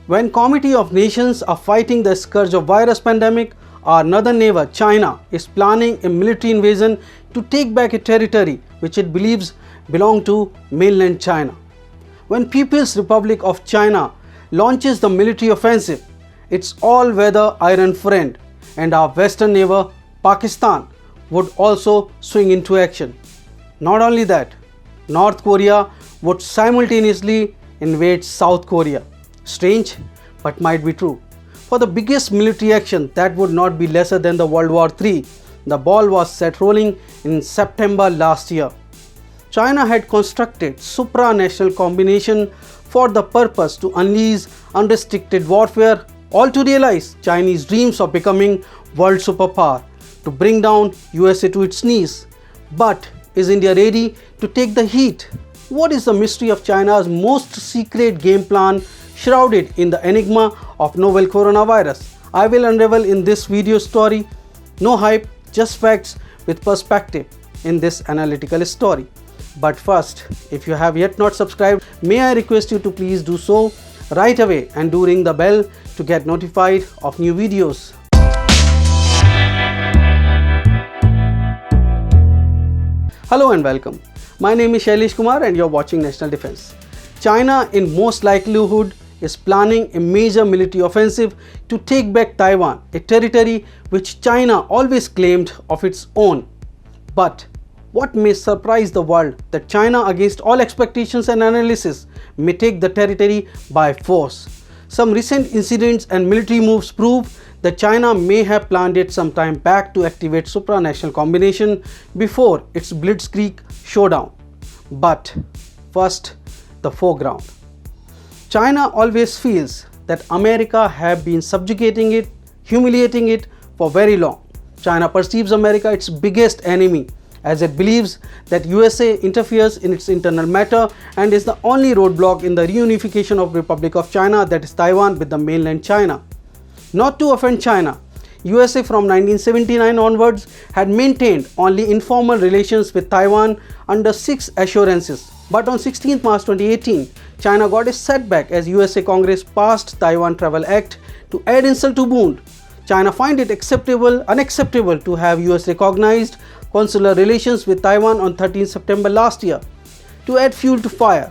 When committee of nations are fighting the scourge of virus pandemic, our northern neighbor China is planning a military invasion to take back a territory which it believes belong to mainland China. When People's Republic of China launches the military offensive, its all-weather iron friend and our western neighbor Pakistan would also swing into action. Not only that, North Korea would simultaneously invade South Korea. Strange, but might be true. For the biggest military action that would not be lesser than the World War III, the ball was set rolling in September last year. China had constructed supranational combination for the purpose to unleash unrestricted warfare, all to realize Chinese dreams of becoming world superpower, to bring down USA to its knees. But is India ready to take the heat? What is the mystery of China's most secret game plan shrouded in the enigma of novel coronavirus? I will unravel in this video story. No hype, just facts with perspective in this analytical story. But first, if you have yet not subscribed, may I request you to please do so right away and do ring the bell to get notified of new videos. Hello and welcome. My name is Shailesh Kumar and you're watching National Defense. China in most likelihood is planning a major military offensive to take back Taiwan, a territory which China always claimed of its own. But what may surprise the world that China, against all expectations and analysis, may take the territory by force. Some recent incidents and military moves prove that China may have planned it some time back to activate supranational combination before its blitzkrieg showdown. But first, the foreground. China always feels that America have been subjugating it, humiliating it for very long. China perceives America its biggest enemy, as it believes that USA interferes in its internal matter and is the only roadblock in the reunification of Republic of China, that is Taiwan, with the mainland China. Not to offend China, USA from 1979 onwards had maintained only informal relations with Taiwan under 6 assurances. But on 16th March 2018, China got a setback as USA Congress passed Taiwan Travel Act to add insult to wound. China find it unacceptable to have US recognized consular relations with Taiwan on 13 September last year. To add fuel to fire,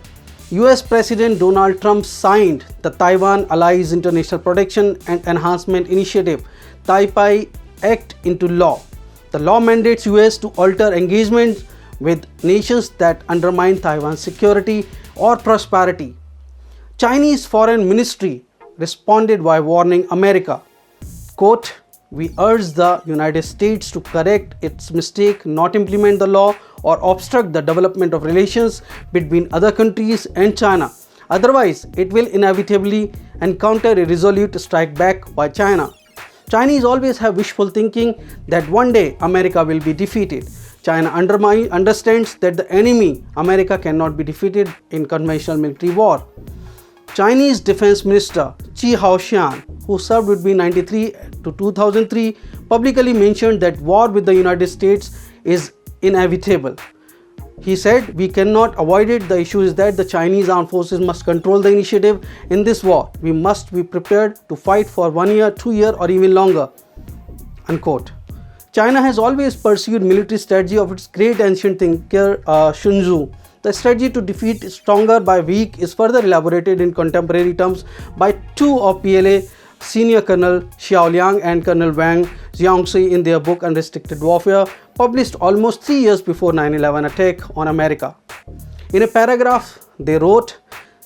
US President Donald Trump signed the Taiwan Allies International Protection and Enhancement Initiative (TAIPI) Act into law. The law mandates US to alter engagement with nations that undermine Taiwan's security or prosperity. Chinese Foreign Ministry responded by warning America, quote, "We urge the United States to correct its mistake, not implement the law or obstruct the development of relations between other countries and China. Otherwise, it will inevitably encounter a resolute strike back by China." Chinese always have wishful thinking that one day America will be defeated. China understands that the enemy, America, cannot be defeated in conventional military war. Chinese Defense Minister Chi Haoxian, who served between 1993 to 2003, publicly mentioned that war with the United States is inevitable. He said, "We cannot avoid it. The issue is that the Chinese armed forces must control the initiative in this war. We must be prepared to fight for 1 year, 2 years, or even longer." Unquote. China has always pursued military strategy of its great ancient thinker Sun Tzu. The strategy to defeat stronger by weak is further elaborated in contemporary terms by two of PLA senior Colonel Xiao Liang and Colonel Wang Jiangxi in their book Unrestricted Warfare, published almost 3 years before 9/11 attack on America. In a paragraph, they wrote,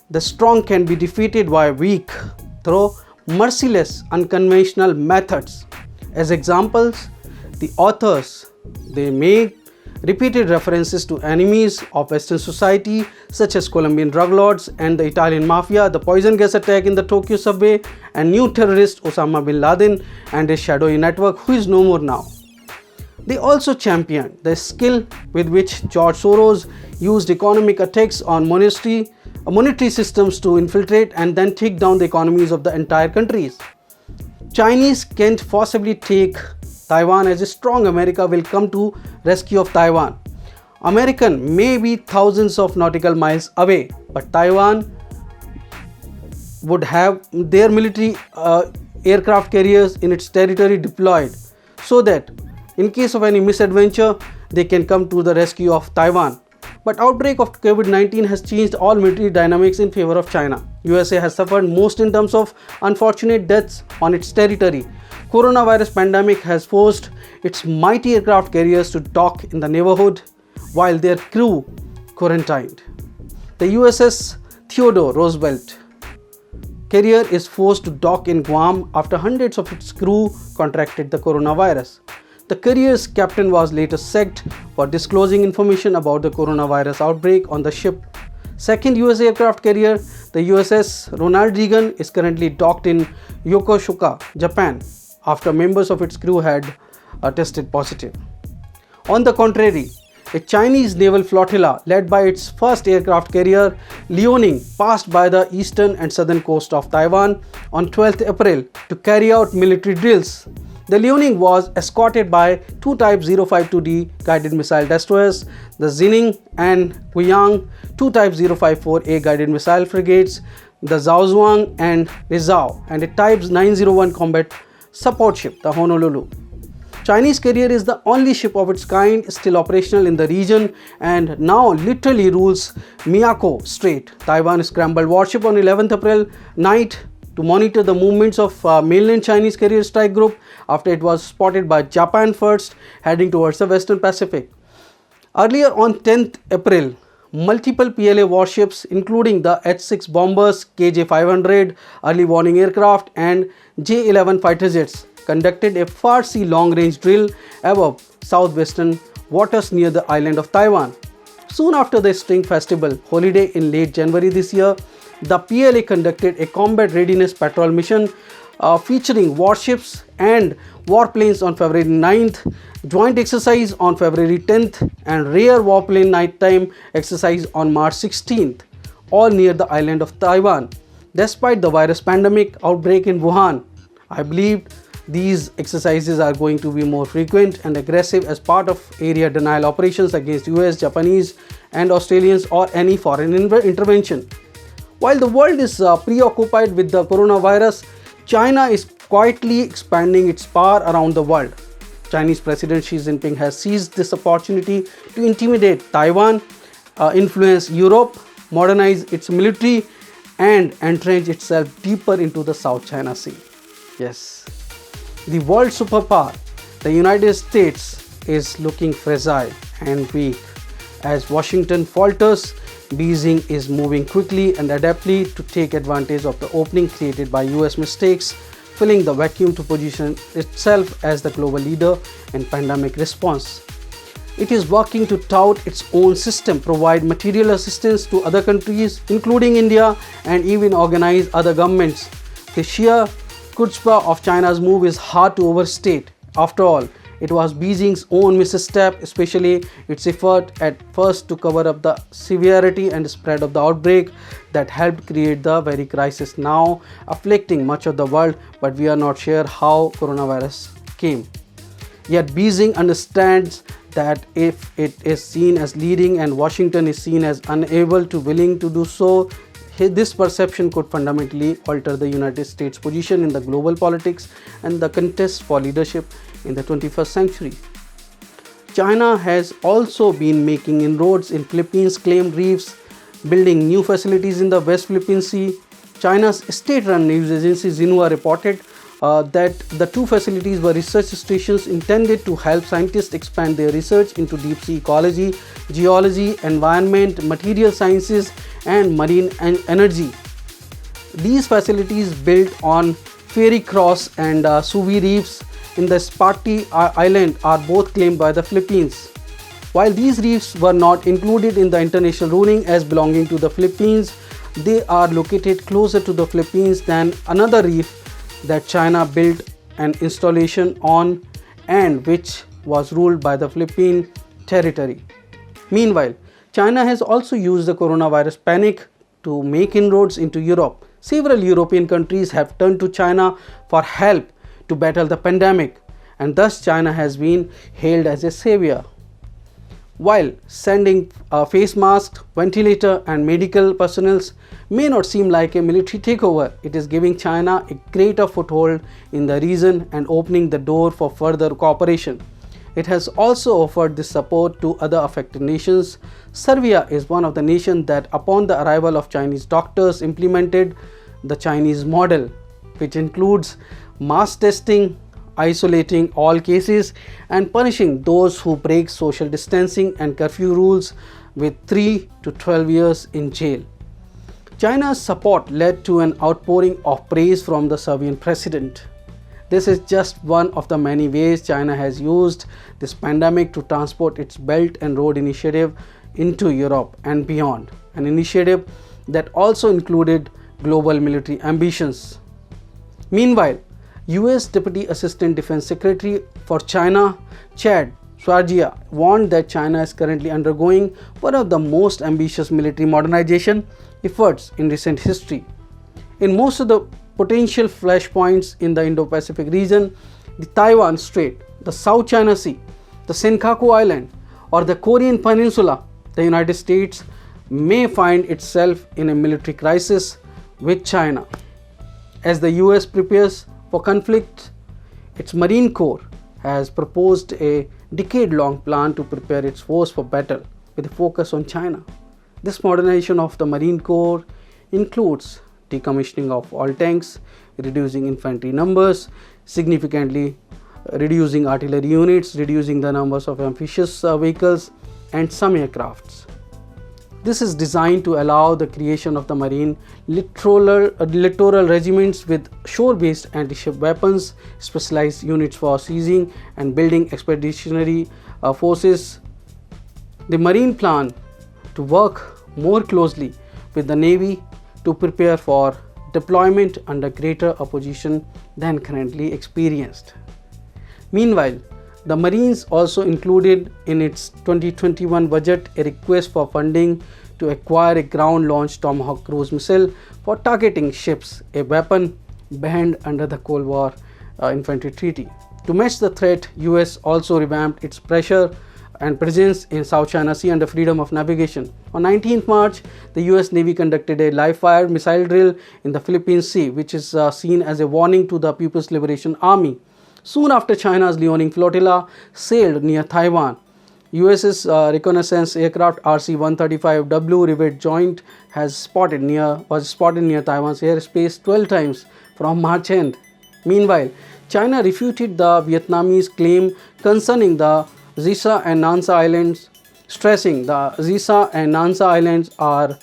"The strong can be defeated by weak through merciless unconventional methods." As examples, the authors, they made repeated references to enemies of Western society such as Colombian drug lords and the Italian mafia, the poison gas attack in the Tokyo subway, and new terrorist Osama bin Laden and his shadowy network, who is no more now. They also championed the skill with which George Soros used economic attacks on monetary systems to infiltrate and then take down the economies of the entire countries. Chinese can't possibly take Taiwan, as a strong America will come to rescue of Taiwan. American may be thousands of nautical miles away, but Taiwan would have their military aircraft carriers in its territory deployed so that in case of any misadventure they can come to the rescue of Taiwan. But outbreak of COVID-19 has changed all military dynamics in favor of China. USA has suffered most in terms of unfortunate deaths on its territory. Coronavirus pandemic has forced its mighty aircraft carriers to dock in the neighborhood while their crew quarantined. The USS Theodore Roosevelt carrier is forced to dock in Guam after hundreds of its crew contracted the coronavirus. The carrier's captain was later sacked for disclosing information about the coronavirus outbreak on the ship. Second US aircraft carrier, the USS Ronald Reagan, is currently docked in Yokosuka, Japan, after members of its crew had tested positive. On the contrary, a Chinese naval flotilla led by its first aircraft carrier, Liaoning, passed by the eastern and southern coast of Taiwan on 12th April to carry out military drills. The Liaoning was escorted by two Type 052D guided missile destroyers, the Xining and Guiyang, two Type 054A guided missile frigates, the Zhaozhuang and Rizhao, and a Type 901 combat support ship, the Honolulu. Chinese carrier is the only ship of its kind still operational in the region and now literally rules Miyako Strait. Taiwan scrambled warship on 11th April night to monitor the movements of mainland Chinese carrier strike group after it was spotted by Japan first heading towards the Western Pacific. Earlier on 10th April, multiple PLA warships including the H-6 bombers, KJ-500 early warning aircraft and J-11 fighter jets conducted a Farsi long-range drill above southwestern waters near the island of Taiwan. Soon after the Spring Festival holiday in late January this year, the PLA conducted a combat readiness patrol mission featuring warships and warplanes on February 9th, joint exercise on February 10th, and rare warplane nighttime exercise on March 16th, all near the island of Taiwan. Despite the virus pandemic outbreak in Wuhan, I believe these exercises are going to be more frequent and aggressive as part of area denial operations against US, Japanese, and Australians or any foreign intervention. While the world is preoccupied with the coronavirus, China is quietly expanding its power around the world. Chinese President Xi Jinping has seized this opportunity to intimidate Taiwan, influence Europe, modernize its military, and entrench itself deeper into the South China Sea. Yes, the world superpower, the United States, is looking fragile and weak. As Washington falters, Beijing is moving quickly and adeptly to take advantage of the opening created by US mistakes, filling the vacuum to position itself as the global leader in pandemic response. It is working to tout its own system, provide material assistance to other countries, including India, and even organize other governments. The sheer chutzpah of China's move is hard to overstate. After all, it was Beijing's own misstep, especially its effort at first to cover up the severity and spread of the outbreak, that helped create the very crisis now afflicting much of the world, but we are not sure how coronavirus came. Yet Beijing understands that if it is seen as leading and Washington is seen as unable to willing to do so, this perception could fundamentally alter the United States' position in the global politics and the contest for leadership in the 21st century. China has also been making inroads in Philippines' claimed reefs, building new facilities in the West Philippine Sea. China's state-run news agency Xinhua reported that the two facilities were research stations intended to help scientists expand their research into deep sea ecology, geology, environment, material sciences, and marine energy. These facilities built on Fairy Cross and Subi reefs in the Spratly Island are both claimed by the Philippines. While these reefs were not included in the international ruling as belonging to the Philippines, they are located closer to the Philippines than another reef that China built an installation on and which was ruled by the Philippine territory. Meanwhile, China has also used the coronavirus panic to make inroads into Europe. Several European countries have turned to China for help to battle the pandemic, and thus China has been hailed as a savior. While sending face masks, ventilator and medical personnel may not seem like a military takeover, it is giving China a greater foothold in the region and opening the door for further cooperation. It has also offered this support to other affected nations. Serbia is one of the nations that upon the arrival of Chinese doctors implemented the Chinese model, which includes mass testing, isolating all cases and punishing those who break social distancing and curfew rules with 3 to 12 years in jail. China's support led to an outpouring of praise from the Serbian president. This is just one of the many ways China has used this pandemic to transport its Belt and Road Initiative into Europe and beyond, an initiative that also included global military ambitions. Meanwhile, US Deputy Assistant Defense Secretary for China, Chad Swargia, warned that China is currently undergoing one of the most ambitious military modernization efforts in recent history. In most of the potential flashpoints in the Indo-Pacific region, the Taiwan Strait, the South China Sea, the Senkaku Island, or the Korean Peninsula, the United States may find itself in a military crisis with China. As the US prepares for conflict, its Marine Corps has proposed a decade-long plan to prepare its force for battle with a focus on China. This modernization of the Marine Corps includes decommissioning of all tanks, reducing infantry numbers, significantly reducing artillery units, reducing the numbers of amphibious vehicles and some aircrafts. This is designed to allow the creation of the marine littoral regiments with shore-based anti-ship weapons, specialized units for seizing and building expeditionary forces. The Marine plan to work more closely with the Navy to prepare for deployment under greater opposition than currently experienced. Meanwhile, the Marines also included in its 2021 budget a request for funding to acquire a ground-launched Tomahawk cruise missile for targeting ships, a weapon banned under the Cold War Infantry Treaty. To match the threat, US also revamped its pressure and presence in South China Sea under freedom of navigation. On 19th March, the US Navy conducted a live-fire missile drill in the Philippine Sea, which is seen as a warning to the People's Liberation Army. Soon after, China's Liaoning Flotilla sailed near Taiwan. US's reconnaissance aircraft RC-135W Rivet Joint was spotted near Taiwan's airspace 12 times from March end. Meanwhile, China refuted the Vietnamese claim concerning the Zisa and Nansa Islands, stressing the Zisa and Nansa Islands are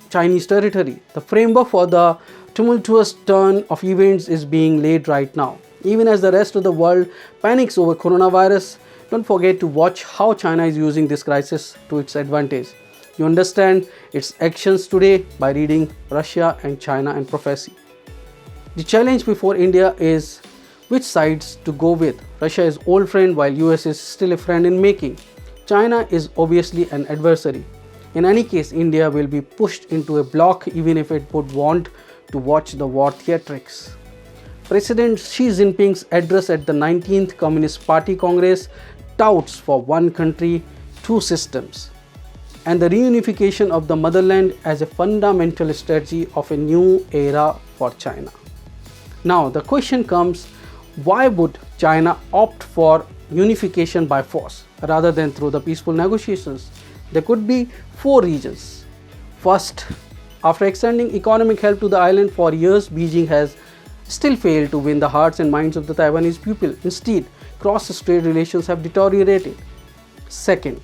Chinese territory. The framework for the tumultuous turn of events is being laid right now. Even as the rest of the world panics over coronavirus, don't forget to watch how China is using this crisis to its advantage. You understand its actions today by reading Russia and China and Prophecy. The challenge before India is which sides to go with. Russia is old friend while US is still a friend in making. China is obviously an adversary. In any case, India will be pushed into a block even if it would want to watch the war theatrics. President Xi Jinping's address at the 19th Communist Party Congress touts for one country, two systems, and the reunification of the motherland as a fundamental strategy of a new era for China. Now the question comes, why would China opt for unification by force rather than through the peaceful negotiations? There could be 4 reasons. First, after extending economic help to the island for years, Beijing has still failed to win the hearts and minds of the Taiwanese people. Instead, cross-strait relations have deteriorated. Second,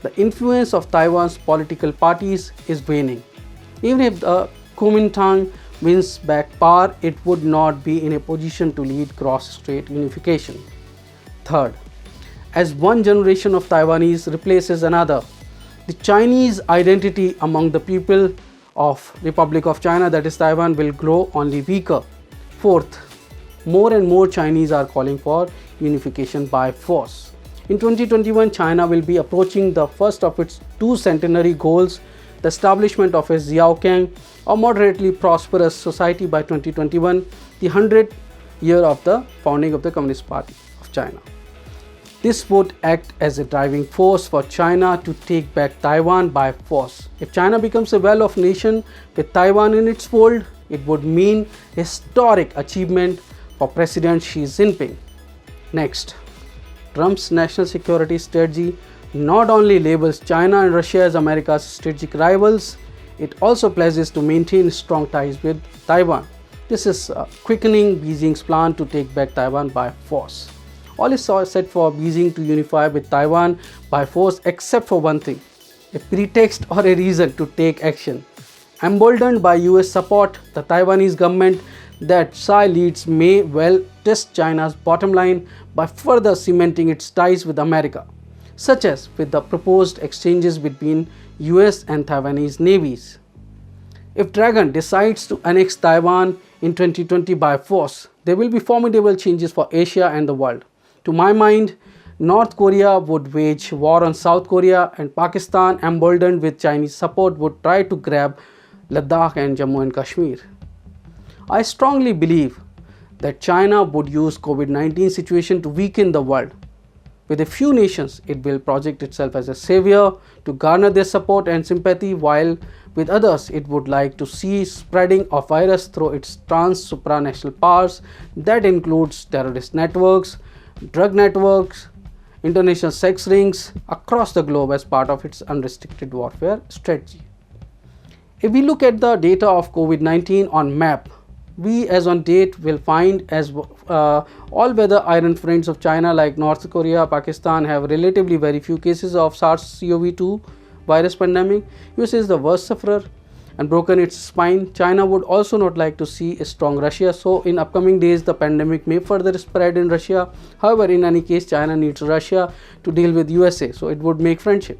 the influence of Taiwan's political parties is waning. Even if the Kuomintang wins back power, it would not be in a position to lead cross-strait unification. Third, as one generation of Taiwanese replaces another, the Chinese identity among the people of Republic of China, that is Taiwan, will grow only weaker. Fourth, more and more Chinese are calling for unification by force. In 2021, China will be approaching the first of its 2 centenary goals, the establishment of a Xiaokang or moderately prosperous society by 2021, the 100th year of the founding of the Communist Party of China. This would act as a driving force for China to take back Taiwan by force. If China becomes a well-off nation with Taiwan in its fold, it would mean a historic achievement for President Xi Jinping. Next, Trump's national security strategy not only labels China and Russia as America's strategic rivals, it also pledges to maintain strong ties with Taiwan. This is quickening Beijing's plan to take back Taiwan by force. All is set for Beijing to unify with Taiwan by force except for one thing, a pretext or a reason to take action. Emboldened by US support, the Taiwanese government that Tsai leads may well test China's bottom line by further cementing its ties with America, such as with the proposed exchanges between US and Taiwanese navies. If Dragon decides to annex Taiwan in 2020 by force, there will be formidable changes for Asia and the world. To my mind, North Korea would wage war on South Korea, and Pakistan, emboldened with Chinese support, would try to grab Ladakh and Jammu and Kashmir. I strongly believe that China would use COVID-19 situation to weaken the world. With a few nations, it will project itself as a savior to garner their support and sympathy, while with others, it would like to see spreading of virus through its trans-supranational powers that includes terrorist networks, drug networks, international sex rings across the globe as part of its unrestricted warfare strategy. If we look at the data of COVID-19 on map, we as on date will find as all weather iron friends of China like North Korea, Pakistan have relatively very few cases of SARS-CoV-2 virus pandemic. US is the worst sufferer and broken its spine. China would also not like to see a strong Russia, so in upcoming days the pandemic may further spread in Russia. However, in any case, China needs Russia to deal with USA, so it would make friendship.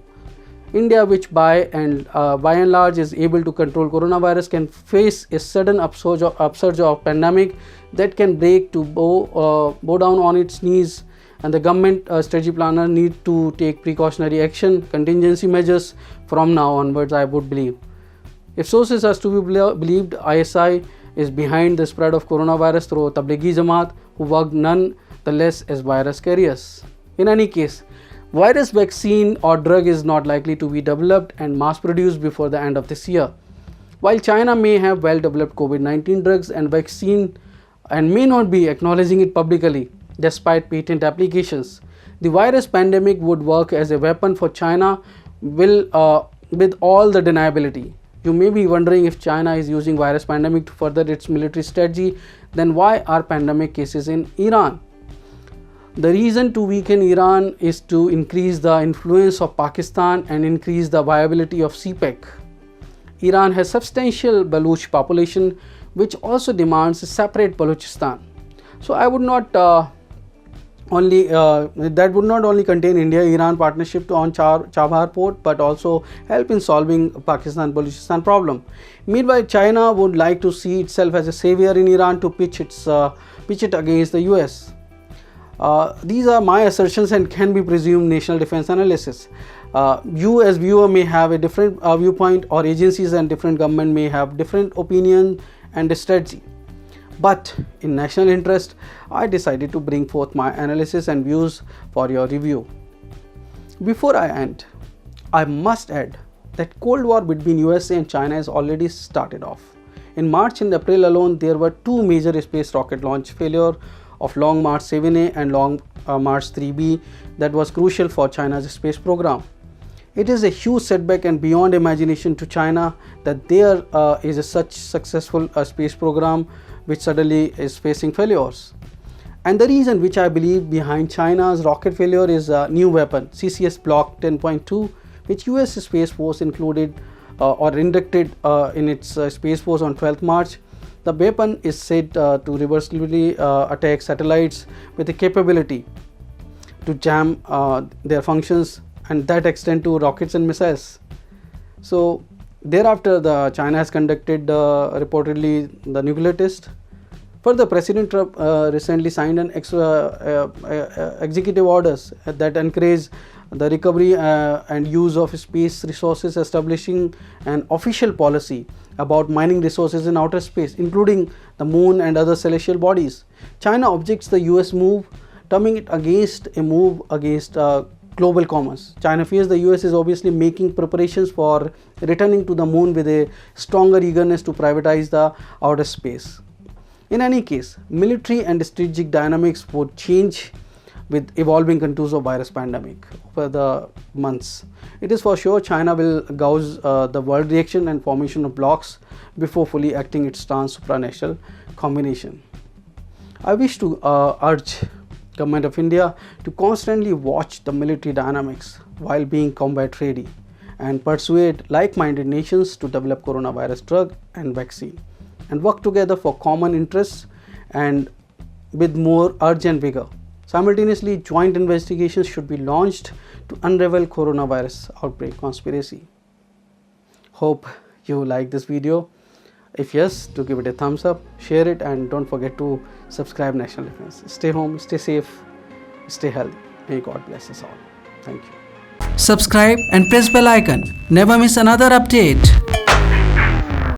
India, which by and large is able to control coronavirus, can face a sudden upsurge of pandemic that can break to bow down on its knees, and the government strategy planner need to take precautionary action, contingency measures from now onwards, I would believe. If sources are to be believed, ISI is behind the spread of coronavirus through Tablighi Jamaat, who worked none the less as virus carriers. In any case, virus vaccine or drug is not likely to be developed and mass produced before the end of this year. While China may have well developed COVID-19 drugs and vaccine and may not be acknowledging it publicly despite patent applications, the virus pandemic would work as a weapon for China with all the deniability. You may be wondering, if China is using virus pandemic to further its military strategy, then why are pandemic cases in Iran? The reason to weaken Iran is to increase the influence of Pakistan and increase the viability of CPEC. Iran has substantial Baluch population, which also demands a separate Balochistan. So I would not that would not only contain India-Iran partnership on Chabahar port, but also help in solving Pakistan-Balochistan problem. Meanwhile, China would like to see itself as a savior in Iran to pitch it against the US. These are my assertions and can be presumed national defense analysis. You as viewer may have a different viewpoint, or agencies and different government may have different opinion and strategy. But in national interest, I decided to bring forth my analysis and views for your review. Before I end, I must add that Cold War between USA and China has already started off. In March and April alone, there were two major space rocket launch failure of Long March 7A and Long March 3B that was crucial for China's space program. It is a huge setback and beyond imagination to China that there is such successful space program which suddenly is facing failures. And the reason which I believe behind China's rocket failure is a new weapon, CCS Block 10.2, which US Space Force included or inducted in its Space Force on 12th March. The weapon is said to reversibly attack satellites with the capability to jam their functions, and that extend to rockets and missiles. So thereafter, China has conducted reportedly the nuclear test. Further, President Trump recently signed an executive orders that encourage the recovery and use of space resources, establishing an official policy about mining resources in outer space, including the moon and other celestial bodies. China objects the US move terming it against a move against global commerce. China fears the US is obviously making preparations for returning to the moon with a stronger eagerness to privatize the outer space. In any case, military and strategic dynamics would change with evolving contours of virus pandemic over the months. It is for sure China will gauge the world reaction and formation of blocks before fully acting its trans-supranational combination. I wish to urge Government of India to constantly watch the military dynamics while being combat ready and persuade like-minded nations to develop coronavirus drug and vaccine and work together for common interests and with more urge and vigor. Simultaneously, joint investigations should be launched to unravel coronavirus outbreak conspiracy. Hope you like this video. If yes, do give it a thumbs up, share it, and don't forget to subscribe National Defense. Stay home, stay safe, stay healthy. May God bless us all. Thank you. Subscribe and press bell icon. Never miss another update.